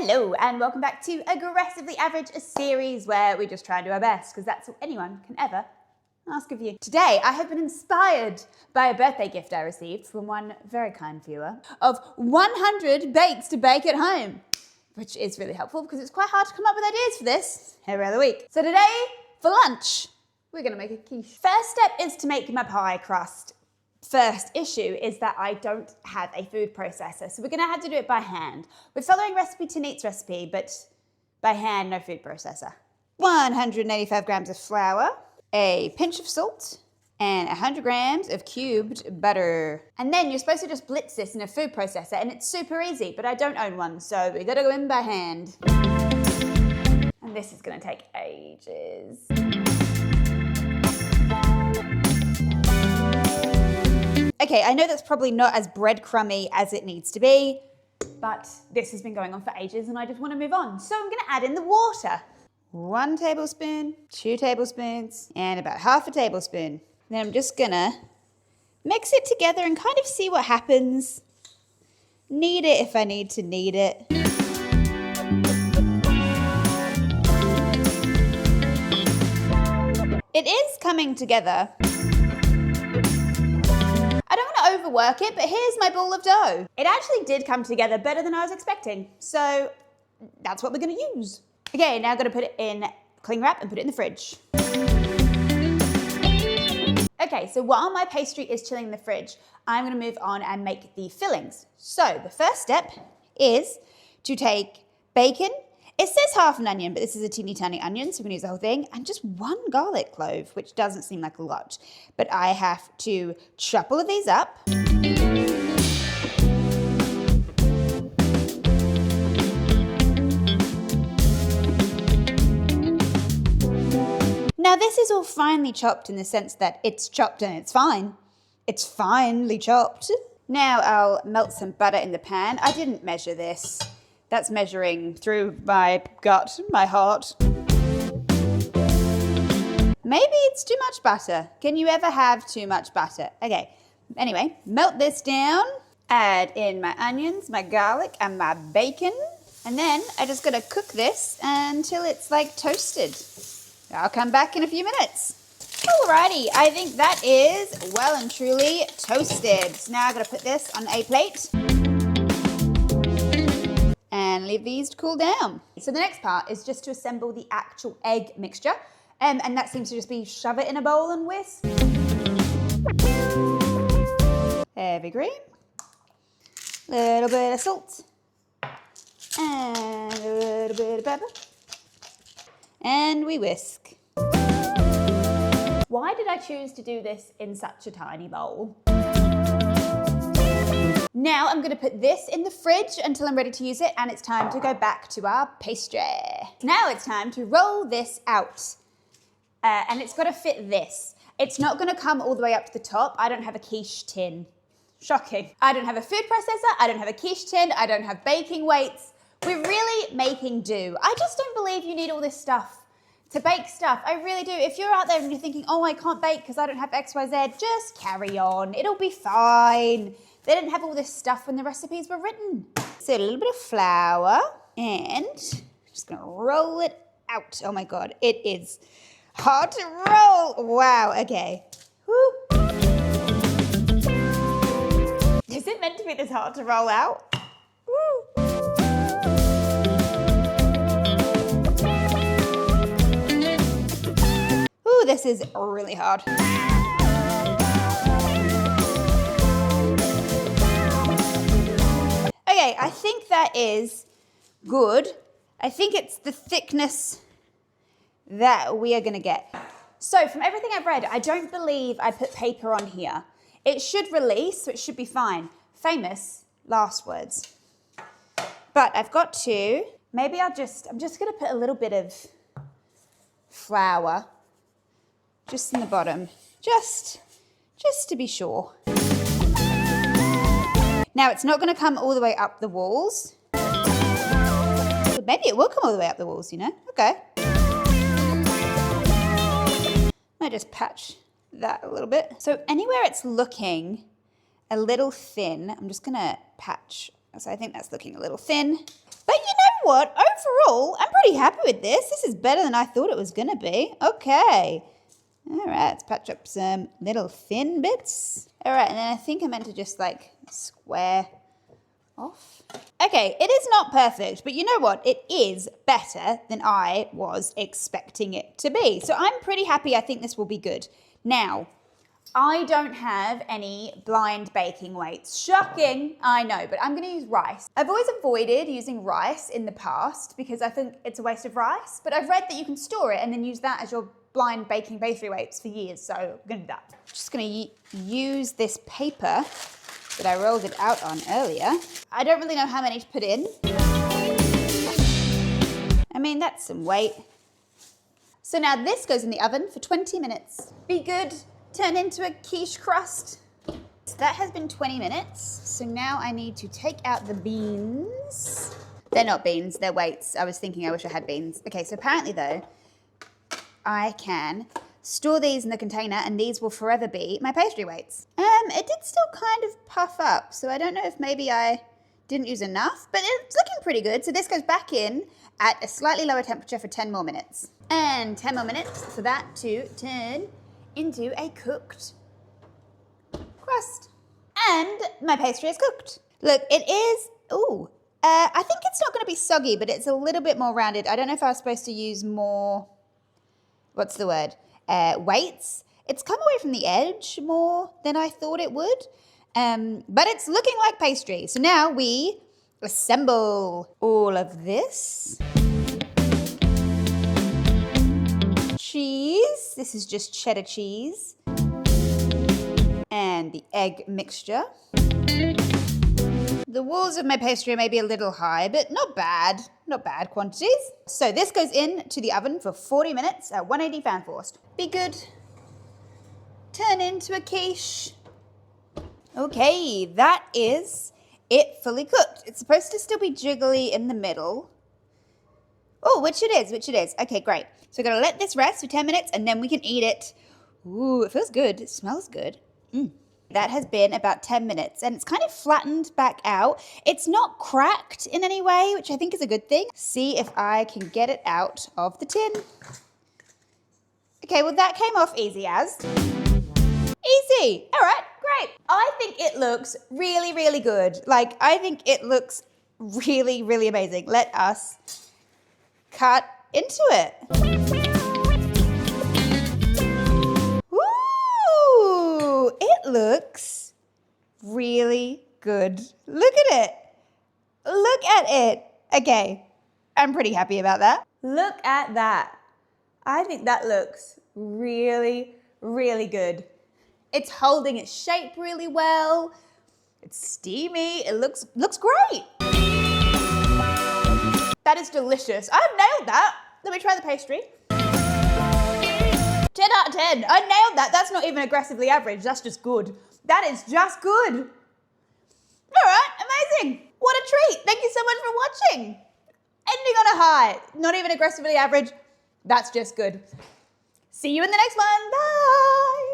Hello and welcome back to Aggressively Average, a series where we just try and do our best because that's all anyone can ever ask of you. Today I have been inspired by a birthday gift I received from one very kind viewer of 100 bakes to bake at home, which is really helpful because it's quite hard to come up with ideas for this every other week. So today for lunch we're going to make a quiche. First step is to make my pie crust. First issue is that I don't have a food processor, so we're going to have to do it by hand. We're following recipe to Neat's recipe, but by hand, no food processor. 185 grams of flour, a pinch of salt, and 100 grams of cubed butter. And then you're supposed to just blitz this in a food processor, and it's super easy, but I don't own one, so we got to go in by hand. And this is going to take ages. Okay, I know that's probably not as breadcrumby as it needs to be, but this has been going on for ages and I just want to move on. So I'm going to add in the water. 1 tablespoon, 2 tablespoons, and about half a tablespoon. Then I'm just going to mix it together and kind of see what happens. Knead it if I need to knead it. It is coming together. I don't want to overwork it, but here's my ball of dough. It actually did come together better than I was expecting, so that's what we're going to use. Okay, now I'm going to put it in cling wrap and put it in the fridge. Okay, so while my pastry is chilling in the fridge, I'm going to move on and make the fillings. So the first step is to take bacon. It says half an onion, but this is a teeny tiny onion, so we're going to use the whole thing, and just 1 garlic clove, which doesn't seem like a lot. But I have to chop all of these up. Now this is all finely chopped in the sense that it's chopped and it's fine. It's finely chopped. Now I'll melt some butter in the pan. I didn't measure this. That's measuring through my gut, my heart. Maybe it's too much butter. Can you ever have too much butter? Okay, anyway, melt this down. Add in my onions, my garlic, and my bacon. And then I'm just gonna cook this until it's like toasted. I'll come back in a few minutes. Alrighty, I think that is well and truly toasted. So now I'm gonna put this on a plate and leave these to cool down. So the next part is just to assemble the actual egg mixture. And that seems to just be shove it in a bowl and whisk. Heavy cream. Little bit of salt. And a little bit of pepper. And we whisk. Why did I choose to do this in such a tiny bowl? Now I'm going to put this in the fridge until I'm ready to use it, and it's time to go back to our pastry. Now it's time to roll this out, and it's got to fit this. It's not going to come all the way up to the top. I don't have a quiche tin. Shocking. I don't have a food processor. I don't have a quiche tin. I don't have baking weights. We're really making do. I just don't believe you need all this stuff to bake stuff. I really do. If you're out there and you're thinking, oh, I can't bake because I don't have XYZ, just carry on. It'll be fine. They didn't have all this stuff when the recipes were written. So a little bit of flour and just gonna roll it out. Oh my God, it is hard to roll. Wow, okay. Woo. Is it meant to be this hard to roll out? Woo. Ooh, this is really hard. Okay, I think that is good. I think it's the thickness that we are gonna get. So from everything I've read, I don't believe I put paper on here. It should release, so it should be fine. Famous last words. But I've got to, maybe I'm just gonna put a little bit of flour just in the bottom, just to be sure. Now, it's not going to come all the way up the walls. But maybe it will come all the way up the walls, you know? Okay. I just patch that a little bit. So anywhere it's looking a little thin, I'm just going to patch. So I think that's looking a little thin. But you know what? Overall, I'm pretty happy with this. This is better than I thought it was going to be. Okay. All right, let's patch up some little thin bits. All right, and then I think I meant to just like square off. Okay, it is not perfect, but you know what? It is better than I was expecting it to be. So I'm pretty happy. I think this will be good. Now, I don't have any blind baking weights. Shocking, I know, but I'm gonna use rice. I've always avoided using rice in the past because I think it's a waste of rice, but I've read that you can store it and then use that as your blind baking pastry weights for years, so I'm gonna do that. I'm just gonna use this paper that I rolled it out on earlier. I don't really know how many to put in. I mean, that's some weight. So now this goes in the oven for 20 minutes. Be good. Turn into a quiche crust. So that has been 20 minutes. So now I need to take out the beans. They're not beans, they're weights. I was thinking I wish I had beans. Okay, so apparently though, I can store these in the container and these will forever be my pastry weights. It did still kind of puff up, so I don't know if maybe I didn't use enough, but it's looking pretty good. So this goes back in at a slightly lower temperature for 10 more minutes. And 10 more minutes for that to turn into a cooked crust. And my pastry is cooked. Look, it is, I think it's not gonna be soggy, but it's a little bit more rounded. I don't know if I was supposed to use more, what's the word? Weights. It's come away from the edge more than I thought it would, but it's looking like pastry. So now we assemble all of this. Cheese. This is just cheddar cheese. And the egg mixture. The walls of my pastry are maybe a little high, but not bad. Not bad quantities. So this goes into the oven for 40 minutes at 180 fan forced. Be good. Turn into a quiche. Okay, that is it fully cooked. It's supposed to still be jiggly in the middle. Oh, which it is. Okay, great. So we're gonna let this rest for 10 minutes and then we can eat it. Ooh, it feels good. It smells good. That has been about 10 minutes and it's kind of flattened back out. It's not cracked in any way, which I think is a good thing. See if I can get it out of the tin. Okay, well that came off easy as. Easy. All right, great. I think it looks really, really good. Like, I think it looks really, really amazing. Let us cut into it. Ooh, it looks really good. Look at it. Look at it. Okay, I'm pretty happy about that. Look at that. I think that looks really, really good. It's holding its shape really well. It's steamy. It looks great. That is delicious. I've nailed that. Let me try the pastry. 10 out of 10. I nailed that. That's not even aggressively average. That's just good. That is just good. All right, amazing. What a treat. Thank you so much for watching. Ending on a high. Not even aggressively average. That's just good. See you in the next one. Bye.